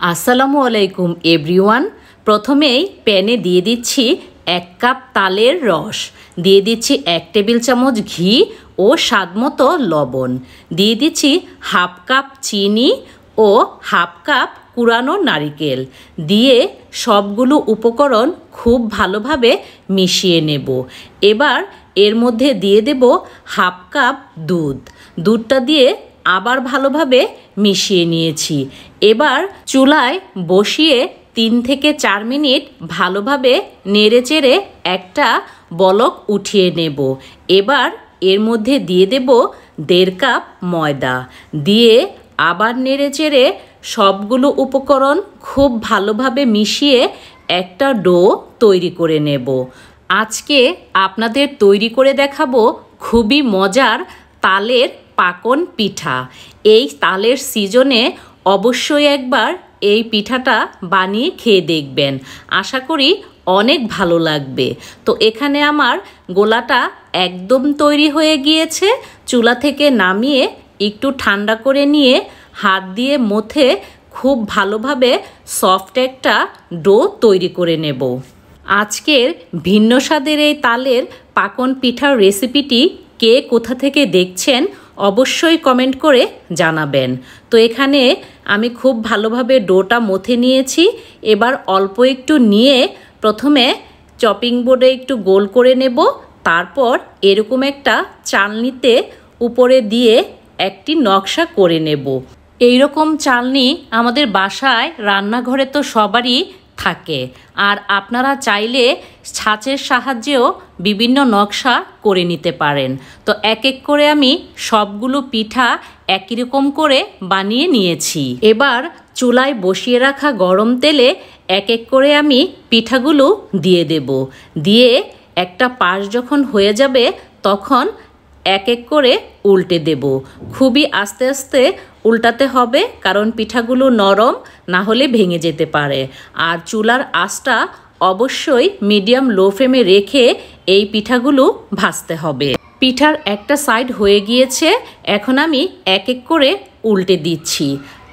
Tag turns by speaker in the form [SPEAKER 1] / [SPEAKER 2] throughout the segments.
[SPEAKER 1] আসসালামু আলাইকুম এভরিওয়ান। প্রথমেই প্যানে দিয়ে দিচ্ছি 1 কাপ তালের রস, দিয়ে দিচ্ছি 1 টেবিল চামচ ঘি ও স্বাদমতো লবণ, দিয়ে দিচ্ছি হাফ কাপ চিনি ও হাফ কাপ কুড়ানো নারিকেল, দিয়ে সবগুলো উপকরণ খুব ভালোভাবে মিশিয়ে নেব। এবার এর মধ্যে দিয়ে দেব হাফ কাপ দুধটা দিয়ে আবার ভালোভাবে মিশিয়ে নিয়েছি। এবার চুলায় বসিয়ে 3 থেকে 4 মিনিট ভালোভাবে নেড়েচেড়ে একটা বলক উঠিয়ে নেব। এবার এর মধ্যে দিয়ে দেব 1.5 কাপ ময়দা, দিয়ে আবার নেড়েচেড়ে সবগুলো উপকরণ খুব ভালোভাবে মিশিয়ে একটা ডো তৈরি করে নেব। আজকে আপনাদের তৈরি করে দেখাবো খুবই মজার তালের পাকন পিঠা। এই তালের সিজনে অবশ্যই একবার এই পিঠাটা বানিয়ে খেয়ে দেখবেন, আশা করি অনেক ভালো লাগবে। তো এখানে আমার গোলাটা একদম তৈরি হয়ে গিয়েছে। চুলা থেকে নামিয়ে একটু ঠান্ডা করে নিয়ে হাত দিয়ে মথে খুব ভালোভাবে সফট একটা ডো তৈরি করে নেব। আজকের ভিন্ন স্বাদের এই তালের পাকন পিঠার রেসিপিটি কে কোথা থেকে দেখছেন অবশ্যই কমেন্ট করে জানাবেন। তো এখানে আমি খুব ভালোভাবে ডোটা মথে নিয়েছি। এবার অল্প একটু নিয়ে প্রথমে চপিং বোর্ডে একটু গোল করে নেব, তারপর এরকম একটা চালনিতে উপরে দিয়ে একটি নকশা করে নেব। এই রকম চালনি আমাদের বাসায় রান্নাঘরে তো সবারই থাকে, আর আপনারা চাইলে ছাঁচের সাহায্যেও বিভিন্ন নকশা করে নিতে পারেন। তো এক এক করে আমি সবগুলো পিঠা একই রকম করে বানিয়ে নিয়েছি। এবার চুলায় বসিয়ে রাখা গরম তেলে এক এক করে আমি পিঠাগুলো দিয়ে দেব। দিয়ে একটা পাশ যখন হয়ে যাবে তখন এক এক করে উল্টে দেব। খুবই আস্তে আস্তে উল্টাতে হবে, কারণ পিঠাগুলো নরম, না হলে ভেঙে যেতে পারে। আর চুলার আঁচটা অবশ্যই মিডিয়াম লো ফ্লেমে রেখে এই পিঠাগুলো ভাজতে হবে। পিঠার একটা সাইড হয়ে গিয়েছে, এখন আমি এক এক করে উল্টে দিচ্ছি।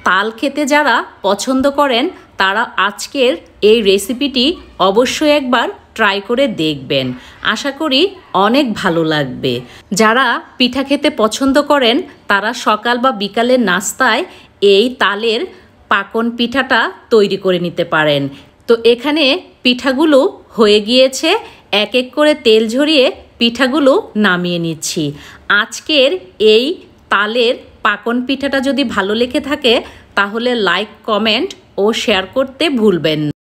[SPEAKER 1] তাল খেতে যারা পছন্দ করেন তারা আজকের এই রেসিপিটি অবশ্যই একবার ট্রাই করে দেখবেন, আশা করি অনেক ভালো লাগবে। যারা পিঠা খেতে পছন্দ করেন তারা সকাল বা বিকালের নাস্তায় এই তালের পাকন পিঠাটা তৈরি করে নিতে পারেন। তো এখানে পিঠাগুলো হয়ে গিয়েছে, এক এক করে তেল ঝরিয়ে পিঠাগুলো নামিয়ে নিচ্ছি। আজকের এই তালের পাকন পিঠাটা যদি ভালো লেগে থাকে তাহলে লাইক, কমেন্ট ও শেয়ার করতে ভুলবেন না।